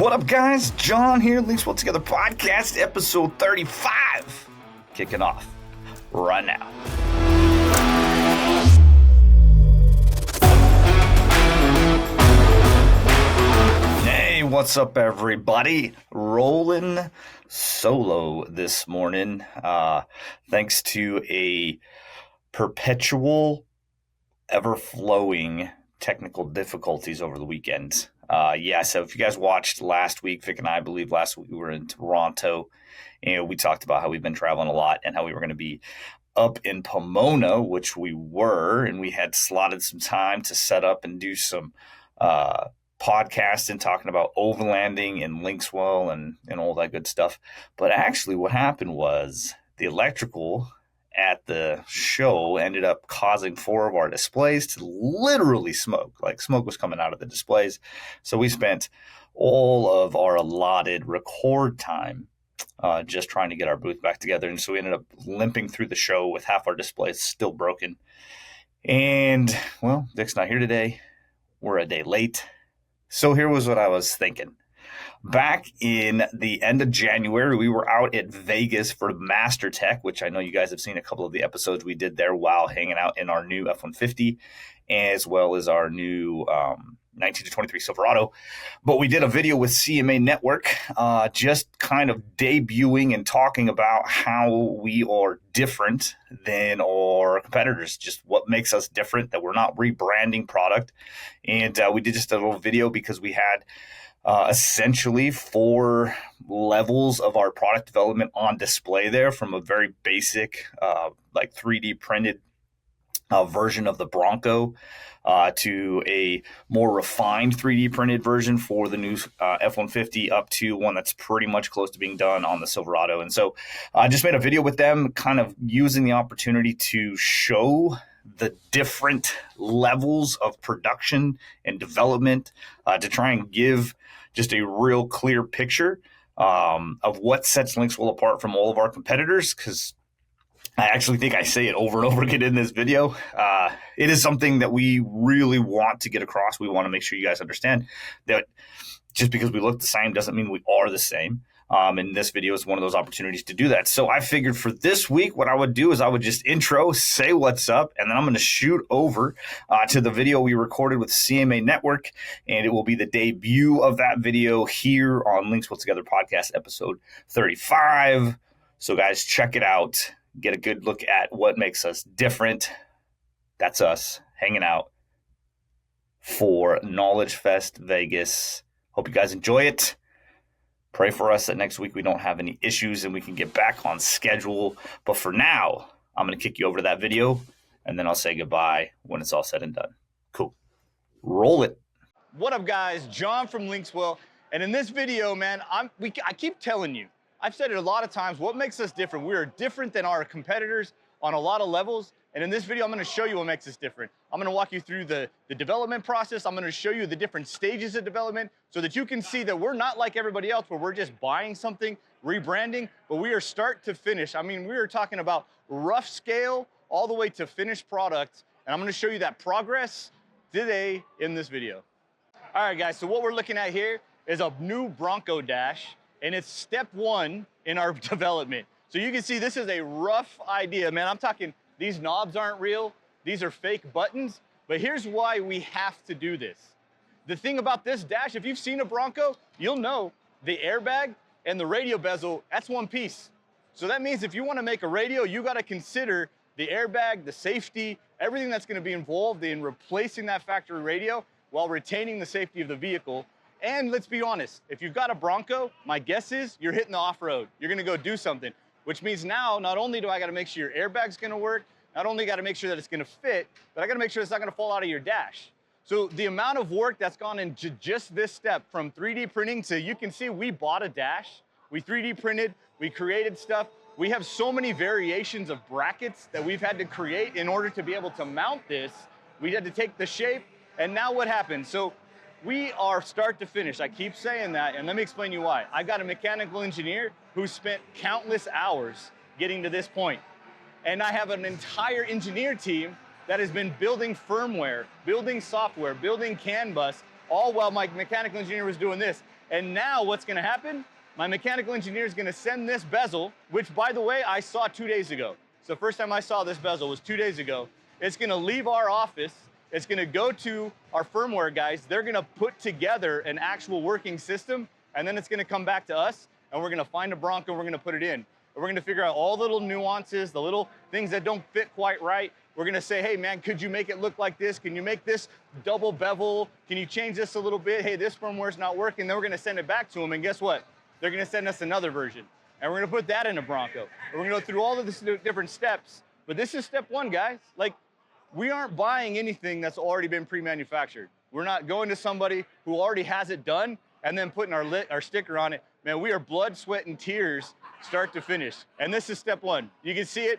What up, guys? John here, LinksWell Together podcast, episode 35. Kicking off right now. Hey, what's up, everybody? Rolling solo this morning, thanks to a perpetual, ever-flowing technical difficulties over the weekend. So if you guys watched last week, Vic and I believe last week we were in Toronto, and we talked about how we've been traveling a lot and how we were going to be up in Pomona, which we were, and we had slotted some time to set up and do some podcasting, talking about overlanding and LinksWell and all that good stuff. But actually what happened was the electrical at the show ended up causing 4 of our displays to literally smoke. Like smoke was coming out of the displays. So we spent all of our allotted record time just trying to get our booth back together. And so we ended up limping through the show with half our displays still broken. And, well, Vic's not here today. We're a day late. So here was what I was thinking. Back in the end of January, we were out at Vegas for Master Tech, which I know you guys have seen a couple of the episodes we did there while hanging out in our new F-150, as well as our new 19 to 23 Silverado. But we did a video with CMA Network, just kind of debuting and talking about how we are different than our competitors, just what makes us different, that we're not rebranding product. And we did just a little video because we had essentially 4 levels of our product development on display there, from a very basic, like 3D printed version of the Bronco to a more refined 3D printed version for the new F-150, up to one that's pretty much close to being done on the Silverado. And so I just made a video with them, kind of using the opportunity to show the different levels of production and development to try and give just a real clear picture of what sets LinksWell apart from all of our competitors, because I actually think I say it over and over again in this video. It is something that we really want to get across. We want to make sure you guys understand that just because we look the same doesn't mean we are the same. And this video is one of those opportunities to do that. So I figured for this week, what I would do is I would just intro, say what's up, and then I'm going to shoot over to the video we recorded with CMA Network, and it will be the debut of that video here on LinksWell Together podcast, episode 35. So guys, check it out. Get a good look at what makes us different. That's us hanging out for KnowledgeFest Vegas. Hope you guys enjoy it. Pray for us that next week we don't have any issues and we can get back on schedule. But for now, I'm going to kick you over to that video, and then I'll say goodbye when it's all said and done. Cool. Roll it. What up, guys? John from LinksWell. And in this video, man, I keep telling you, I've said it a lot of times, what makes us different? We are different than our competitors on a lot of levels. And in this video, I'm going to show you what makes us different. I'm going to walk you through the development process. I'm going to show you the different stages of development so that you can see that we're not like everybody else where we're just buying something, rebranding, but we are start to finish. I mean, we are talking about rough scale all the way to finished product. And I'm going to show you that progress today in this video. All right, guys, so what we're looking at here is a new Bronco dash, and it's step 1 in our development. So you can see this is a rough idea, man. I'm talking, these knobs aren't real. These are fake buttons. But here's why we have to do this. The thing about this dash, if you've seen a Bronco, you'll know the airbag and the radio bezel, that's one piece. So that means if you want to make a radio, you got to consider the airbag, the safety, everything that's going to be involved in replacing that factory radio while retaining the safety of the vehicle. And let's be honest, if you've got a Bronco, my guess is you're hitting the off-road. You're going to go do something. Which means now, not only do I got to make sure your airbag's going to work, not only got to make sure that it's going to fit, but I got to make sure it's not going to fall out of your dash. So the amount of work that's gone into just this step, from 3D printing to, you can see we bought a dash, we 3D printed, we created stuff. We have so many variations of brackets that we've had to create in order to be able to mount this. We had to take the shape, and now what happened? So we are start to finish. I keep saying that, and let me explain you why. I've got a mechanical engineer who spent countless hours getting to this point. And I have an entire engineer team that has been building firmware, building software, building CAN bus, all while my mechanical engineer was doing this. And now what's gonna happen? My mechanical engineer is gonna send this bezel, which by the way, I saw 2 days ago. So the first time I saw this bezel was 2 days ago. It's gonna leave our office. It's gonna go to our firmware guys. They're gonna put together an actual working system, and then it's gonna come back to us, and we're gonna find a Bronco, and we're gonna put it in. And we're gonna figure out all the little nuances, the little things that don't fit quite right. We're gonna say, hey man, could you make it look like this? Can you make this double bevel? Can you change this a little bit? Hey, this firmware's not working. Then we're gonna send it back to them, and guess what? They're gonna send us another version. And we're gonna put that in a Bronco. And we're gonna go through all of the different steps. But this is step one, guys. Like, we aren't buying anything that's already been pre-manufactured. We're not going to somebody who already has it done and then putting our sticker on it. Man, we are blood, sweat, and tears, start to finish. And this is step one. You can see it.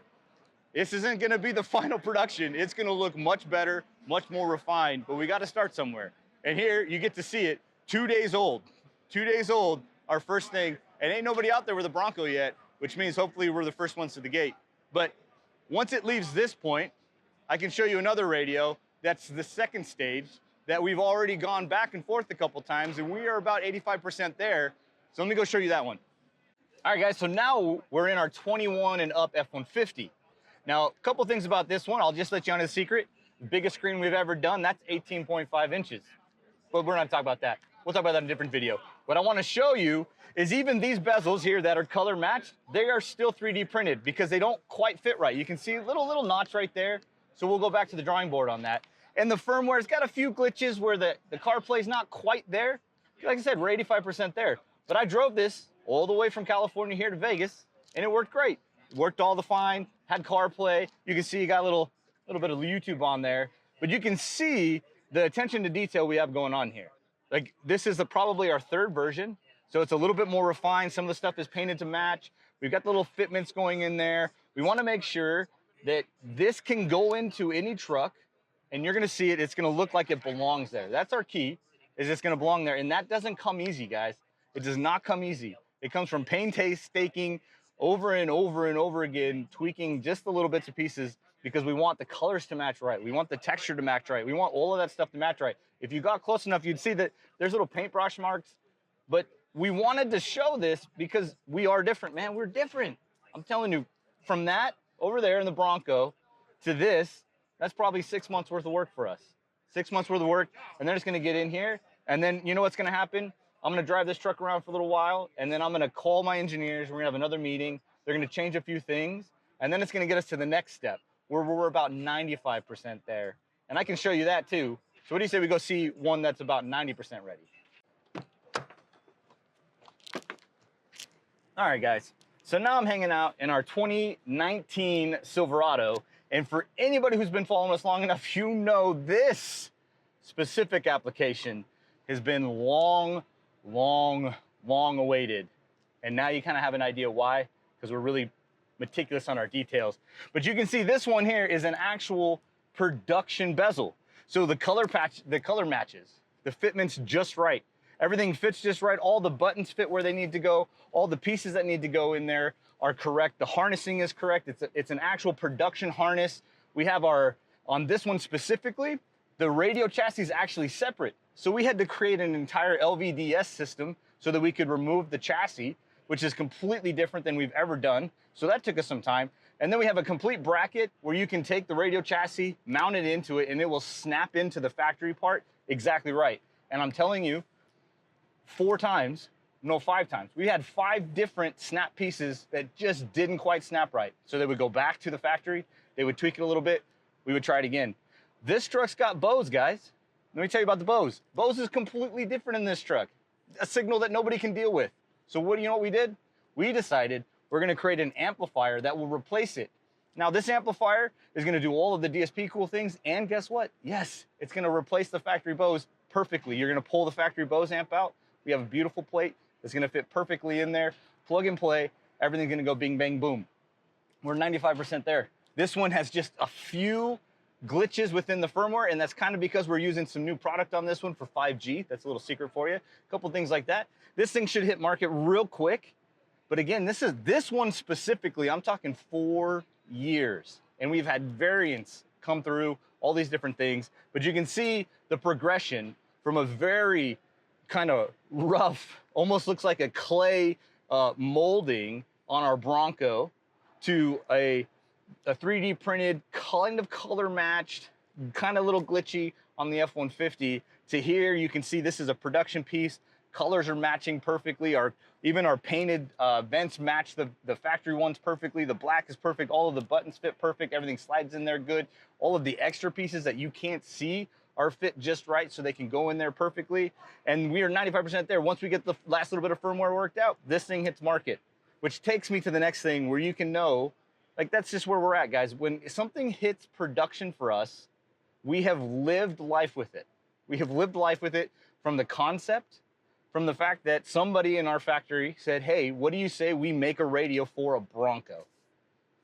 This isn't gonna be the final production. It's gonna look much better, much more refined, but we gotta start somewhere. And here, you get to see it, 2 days old. 2 days old, our first thing. And ain't nobody out there with a Bronco yet, which means hopefully we're the first ones to the gate. But once it leaves this point, I can show you another radio that's the second stage that we've already gone back and forth a couple times, and we are about 85% there. So let me go show you that one. All right, guys, so now we're in our 21 and up F-150. Now, a couple things about this one. I'll just let you on a secret. The biggest screen we've ever done, that's 18.5 inches. But we're not talking about that. We'll talk about that in a different video. What I want to show you is even these bezels here that are color matched, they are still 3D printed because they don't quite fit right. You can see a little notch right there. So we'll go back to the drawing board on that. And the firmware's got a few glitches where the CarPlay's not quite there. Like I said, we're 85% there. But I drove this all the way from California here to Vegas, and it worked great. It worked all the fine, had CarPlay. You can see you got a little bit of YouTube on there. But you can see the attention to detail we have going on here. Like, this is probably our third version, so it's a little bit more refined. Some of the stuff is painted to match. We've got the little fitments going in there. We want to make sure that this can go into any truck, and you're gonna see it, it's gonna look like it belongs there. That's our key, is it's gonna belong there, and that doesn't come easy, guys. It does not come easy. It comes from painstaking over and over and over again, tweaking just the little bits and pieces because we want the colors to match right. We want the texture to match right. We want all of that stuff to match right. If you got close enough, you'd see that there's little paintbrush marks, but we wanted to show this because we are different, man. We're different. I'm telling you, from that over there in the Bronco to this, that's probably 6 months worth of work for us. 6 months worth of work, and they're just gonna get in here, and then you know what's gonna happen? I'm gonna drive this truck around for a little while, and then I'm gonna call my engineers, we're gonna have another meeting, they're gonna change a few things, and then it's gonna get us to the next step, where we're about 95% there. And I can show you that too. So what do you say we go see one that's about 90% ready? All right, guys. So now I'm hanging out in our 2019 Silverado, and for anybody who's been following us long enough, you know this specific application has been long awaited. And now you kind of have an idea why, because we're really meticulous on our details. But you can see this one here is an actual production bezel. So the color matches, the fitment's just right. Everything fits just right. All the buttons fit where they need to go. All the pieces that need to go in there are correct. The harnessing is correct. It's an actual production harness. We have on this one specifically, the radio chassis is actually separate. So we had to create an entire LVDS system so that we could remove the chassis, which is completely different than we've ever done. So that took us some time. And then we have a complete bracket where you can take the radio chassis, mount it into it, and it will snap into the factory part exactly right. And I'm telling you, 5 times. We had 5 different snap pieces that just didn't quite snap right. So they would go back to the factory, they would tweak it a little bit, we would try it again. This truck's got Bose, guys. Let me tell you about the Bose. Bose is completely different in this truck. A signal that nobody can deal with. So you know what we did? We decided we're gonna create an amplifier that will replace it. Now this amplifier is gonna do all of the DSP cool things, and guess what? Yes, it's gonna replace the factory Bose perfectly. You're gonna pull the factory Bose amp out. We have a beautiful plate that's gonna fit perfectly in there. Plug and play, everything's gonna go bing, bang, boom. We're 95% there. This one has just a few glitches within the firmware, and that's kind of because we're using some new product on this one for 5G. That's a little secret for you. A couple things like that. This thing should hit market real quick. But again, this one specifically, I'm talking 4 years. And we've had variants come through, all these different things. But you can see the progression from a very kind of rough, almost looks like a clay molding on our Bronco to a 3D printed, kind of color matched, kind of little glitchy on the F-150, to here you can see this is a production piece. Colors are matching perfectly. Even our painted vents match the factory ones perfectly. The black is perfect. All of the buttons fit perfect. Everything slides in there good. All of the extra pieces that you can't see are fit just right so they can go in there perfectly. And we are 95% there. Once we get the last little bit of firmware worked out, this thing hits market, which takes me to the next thing where you can know, like, that's just where we're at, guys. When something hits production for us, we have lived life with it. We have lived life with it from the concept, from the fact that somebody in our factory said, hey, what do you say we make a radio for a Bronco?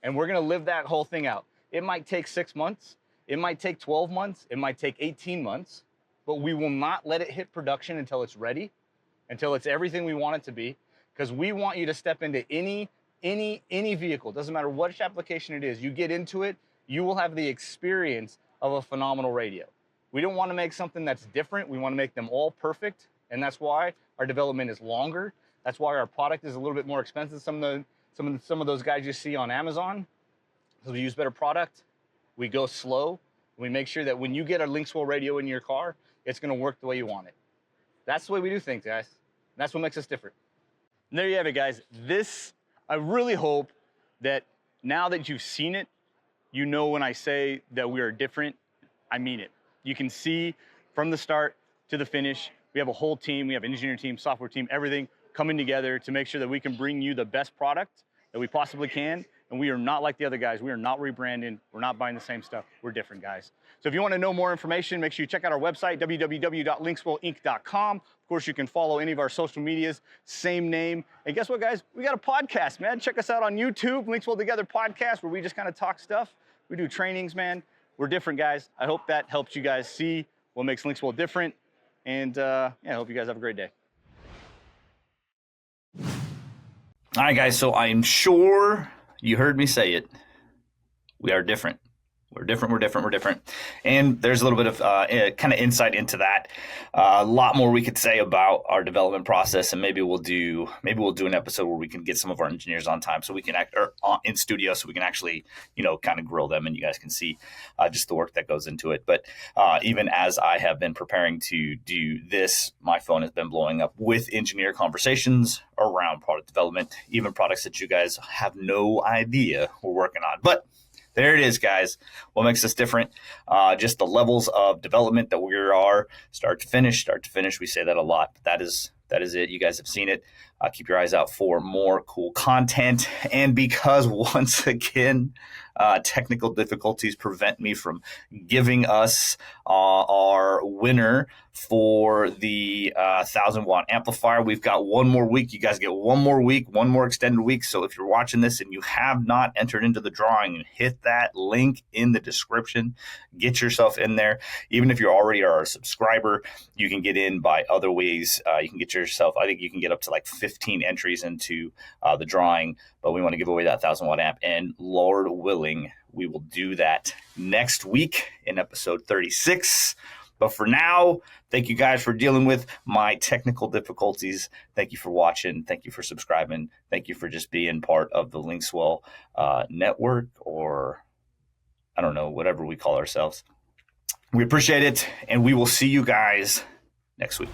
And we're gonna live that whole thing out. It might take 6 months, it might take 12 months, it might take 18 months, but we will not let it hit production until it's ready, until it's everything we want it to be, because we want you to step into any vehicle. Doesn't matter which application it is, you get into it, you will have the experience of a phenomenal radio. We don't want to make something that's different. We want to make them all perfect, and that's why our development is longer. That's why our product is a little bit more expensive. Some of those guys you see on Amazon, because we use better product. We go slow. We make sure that when you get a LinksWell radio in your car, it's going to work the way you want it. That's the way we do things, guys. That's what makes us different. And there you have it, guys. I really hope that now that you've seen it, you know when I say that we are different, I mean it. You can see from the start to the finish, we have a whole team, we have an engineering team, software team, everything coming together to make sure that we can bring you the best product that we possibly can. And we are not like the other guys. We are not rebranding. We're not buying the same stuff. We're different, guys. So if you want to know more information, make sure you check out our website, www.linkswellinc.com. Of course, you can follow any of our social medias, same name. And guess what, guys? We got a podcast, man. Check us out on YouTube, Linkswell Together Podcast, where we just kind of talk stuff. We do trainings, man. We're different, guys. I hope that helps you guys see what makes Linkswell different. And yeah, I hope you guys have a great day. All right, guys. So I'm sure you heard me say it. We are different. We're different. We're different. We're different. And there's a little bit of kind of insight into that. A lot more we could say about our development process, and maybe we'll do an episode where we can get some of our engineers on time, so we can in studio, so we can actually kind of grill them, and you guys can see just the work that goes into it. But even as I have been preparing to do this, my phone has been blowing up with engineer conversations around product development, even products that you guys have no idea we're working on. But there it is, guys. What makes us different? Just the levels of development that we are, start to finish. We say that a lot, but that is it. You guys have seen it. Keep your eyes out for more cool content. And because once again, technical difficulties prevent me from giving us our winner for the 1,000-watt amplifier. We've got one more week. You guys get one more week, one more extended week. So if you're watching this and you have not entered into the drawing, hit that link in the description. Get yourself in there. Even if you already are a subscriber, you can get in by other ways. You can get yourself, I think you can get up to like 15 entries into the drawing, but we want to give away that 1,000-watt amp, and Lord willing, we will do that next week in episode 36. But for now, thank you guys for dealing with my technical difficulties. Thank you for watching. Thank you for subscribing. Thank you for just being part of the LinksWell network, or I don't know, whatever we call ourselves. We appreciate it, and we will see you guys next week.